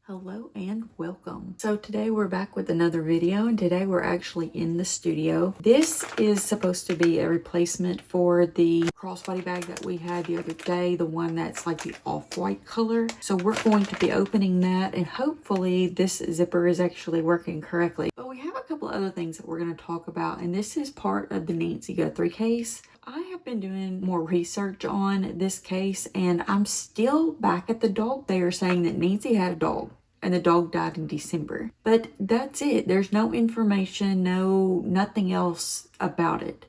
Hello and welcome. So today we're back with another video, and today we're actually in the studio. This is supposed to be a replacement for the crossbody bag that we had the other day, the one that's like the off-white color. So we're going to be opening that, and hopefully this zipper is actually working correctly. But we have a couple other things that we're going to talk about, and this is part of the Nancy Guthrie case. I have been doing more research on this case, and I'm still back at the dog. They are saying that Nancy had a dog and the dog died in December. But that's it. There's no information, nothing else about it.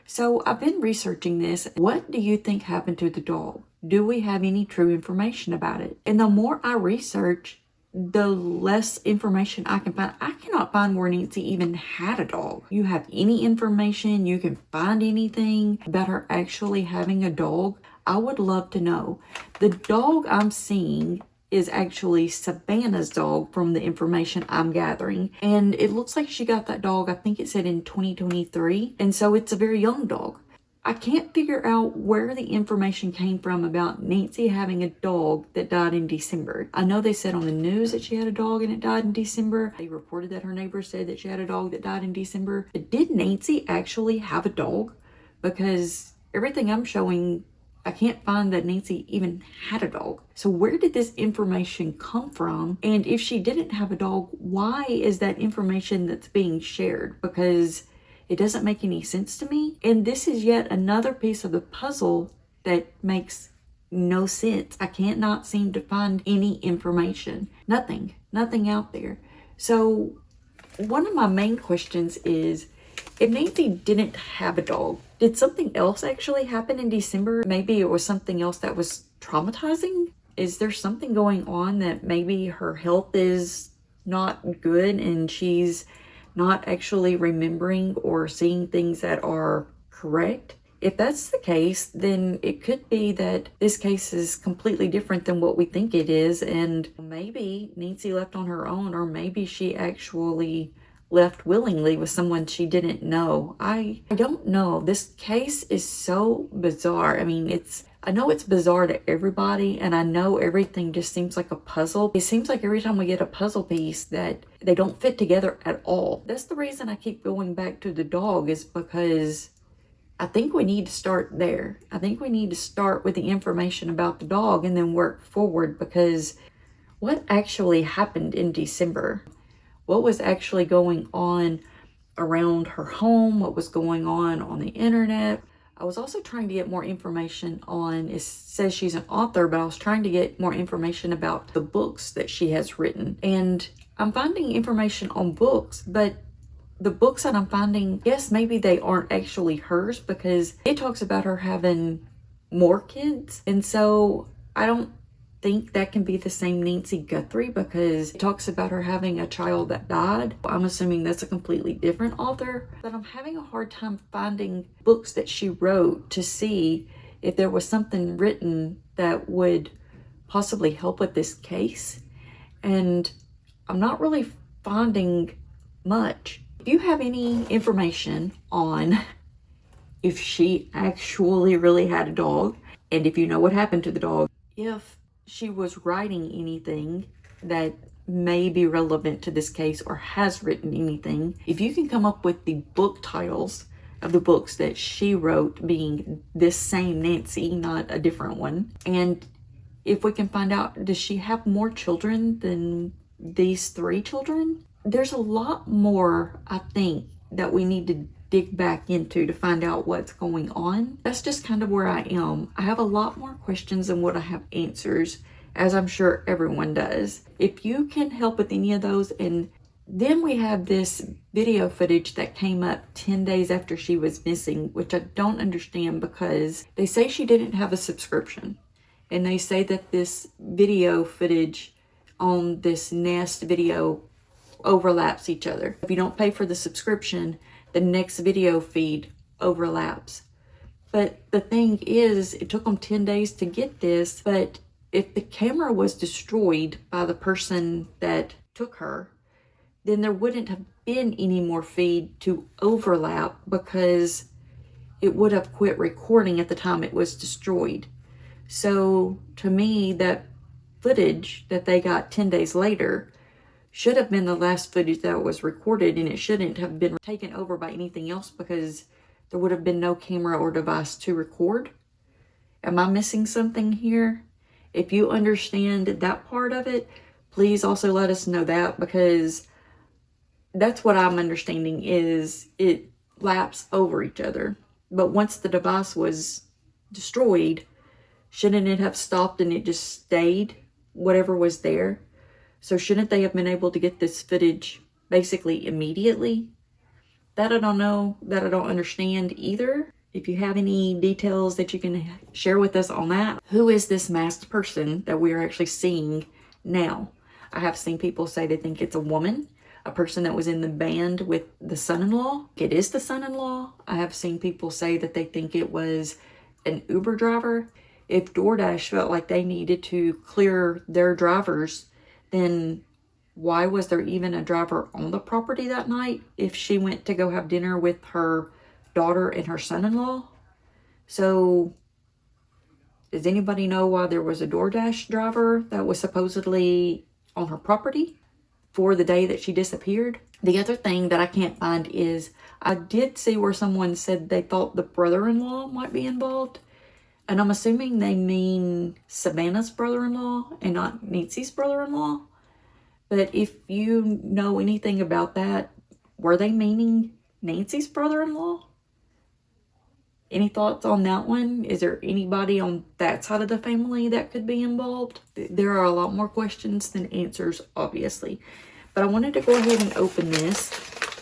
So I've been researching this. What do you think happened to the dog? Do we have any true information about it? And the more I research, the less information I can find. I cannot find where Nancy even had a dog. You have any information, you can find anything about her actually having a dog? I would love to know. The dog I'm seeing is actually Savannah's dog from the information I'm gathering. And it looks like she got that dog, I think it said in 2023. And so it's a very young dog. I can't figure out where the information came from about Nancy having a dog that died in December. I know they said on the news that she had a dog and it died in December. They reported that her neighbor said that she had a dog that died in December. But did Nancy actually have a dog? Because everything I'm showing, I can't find that Nancy even had a dog. So where did this information come from? And if she didn't have a dog, why is that information that's being shared? Because it doesn't make any sense to me. And this is yet another piece of the puzzle that makes no sense. I can't not seem to find any information. Nothing out there. So one of my main questions is, if Nancy didn't have a dog, did something else actually happen in December? Maybe it was something else that was traumatizing? Is there something going on that maybe her health is not good and she's not actually remembering or seeing things that are correct? If that's the case, then it could be that this case is completely different than what we think it is, and maybe Nancy left on her own, or maybe she actually left willingly with someone she didn't know. I don't know. This case is so bizarre. I mean, I know it's bizarre to everybody, and I know everything just seems like a puzzle. It seems like every time we get a puzzle piece that they don't fit together at all. That's the reason I keep going back to the dog, is because I think we need to start there. I think we need to start with the information about the dog and then work forward, because what actually happened in December? What was actually going on around her home? What was going on the internet? I was also trying to get more information on, it says she's an author, but I was trying to get more information about the books that she has written. And I'm finding information on books, but the books that I'm finding, yes, maybe they aren't actually hers, because it talks about her having more kids. And so I don't think that can be the same Nancy Guthrie, because it talks about her having a child that died. I'm assuming that's a completely different author, but I'm having a hard time finding books that she wrote to see if there was something written that would possibly help with this case. And I'm not really finding much. If you have any information on if she actually really had a dog, and if you know what happened to the dog, if she was writing anything that may be relevant to this case or has written anything, if you can come up with the book titles of the books that she wrote, being this same Nancy, not a different one, and if we can find out, does she have more children than these 3 children? There's a lot more, I think, that we need to dig back into to find out what's going on. That's just kind of where I am. I have a lot more questions than what I have answers, as I'm sure everyone does. If you can help with any of those. And then we have this video footage that came up 10 days after she was missing, which I don't understand, because they say she didn't have a subscription, and they say that this video footage on this Nest video overlaps each other. If you don't pay for the subscription, the next video feed overlaps. But the thing is, it took them 10 days to get this, but if the camera was destroyed by the person that took her, then there wouldn't have been any more feed to overlap, because it would have quit recording at the time it was destroyed. So to me, that footage that they got 10 days later should have been the last footage that was recorded, and it shouldn't have been taken over by anything else because there would have been no camera or device to record. Am I missing something here? If you understand that part of it, please also let us know that, because that's what I'm understanding is it laps over each other. But once the device was destroyed, shouldn't it have stopped and it just stayed whatever was there? So shouldn't they have been able to get this footage basically immediately? That I don't know, that I don't understand either. If you have any details that you can share with us on that. Who is this masked person that we are actually seeing now? I have seen people say they think it's a woman, a person that was in the band with the son-in-law. It is the son-in-law. I have seen people say that they think it was an Uber driver. If DoorDash felt like they needed to clear their drivers, then why was there even a driver on the property that night if she went to go have dinner with her daughter and her son-in-law? So does anybody know why there was a DoorDash driver that was supposedly on her property for the day that she disappeared? The other thing that I can't find is I did see where someone said they thought the brother-in-law might be involved. And I'm assuming they mean Savannah's brother-in-law and not Nancy's brother-in-law. But if you know anything about that, were they meaning Nancy's brother-in-law? Any thoughts on that one? Is there anybody on that side of the family that could be involved? There are a lot more questions than answers, obviously. But I wanted to go ahead and open this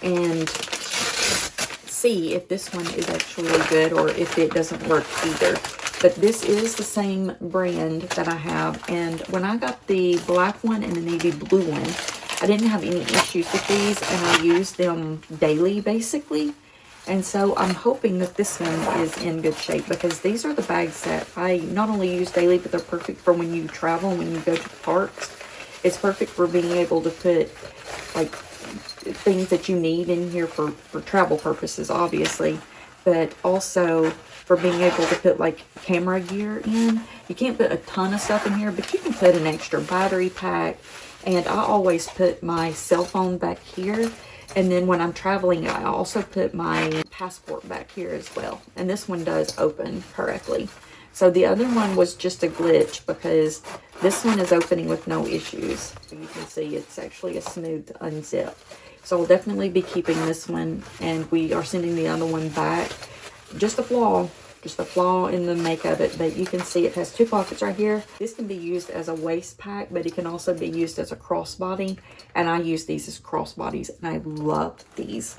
and see if this one is actually good or if it doesn't work either. But this is the same brand that I have. And when I got the black one and the navy blue one, I didn't have any issues with these. And I use them daily, basically. And so I'm hoping that this one is in good shape, because these are the bags that I not only use daily, but they're perfect for when you travel, when you go to the parks. It's perfect for being able to put like things that you need in here for travel purposes, obviously. But also for being able to put like camera gear in. You can't put a ton of stuff in here, but you can put an extra battery pack. And I always put my cell phone back here. And then when I'm traveling, I also put my passport back here as well. And this one does open correctly. So the other one was just a glitch, because this one is opening with no issues. You can see it's actually a smooth unzip. So I'll definitely be keeping this one, and we are sending the other one back. Just a flaw in the make of it, but you can see it has two pockets right here. This can be used as a waist pack, but it can also be used as a crossbody, and I use these as crossbodies, and I love these.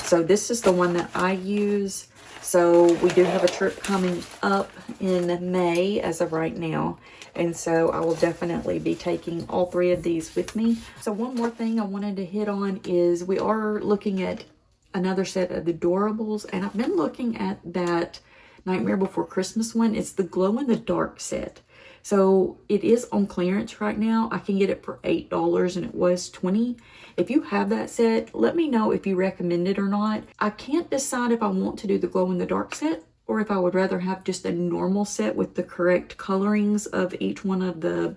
So this is the one that I use. So we do have a trip coming up in May as of right now, and so I will definitely be taking all three of these with me. So one more thing I wanted to hit on is we are looking at another set of the Adorables, and I've been looking at that Nightmare Before Christmas one. It's the glow in the dark set. So it is on clearance right now. I can get it for $8 and it was $20. If you have that set, let me know if you recommend it or not. I can't decide if I want to do the glow in the dark set or if I would rather have just a normal set with the correct colorings of each one of the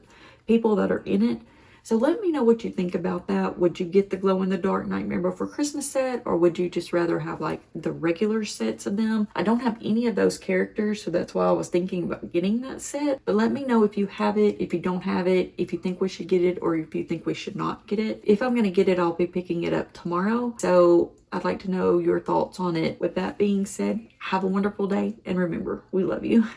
people that are in it. So let me know what you think about that. Would you get the glow in the dark Nightmare Before Christmas set, or would you just rather have like the regular sets of them? I don't have any of those characters, so that's why I was thinking about getting that set. But let me know if you have it, if you don't have it, if you think we should get it, or if you think we should not get it. If I'm going to get it, I'll be picking it up tomorrow. So I'd like to know your thoughts on it. With that being said, have a wonderful day, and remember, we love you.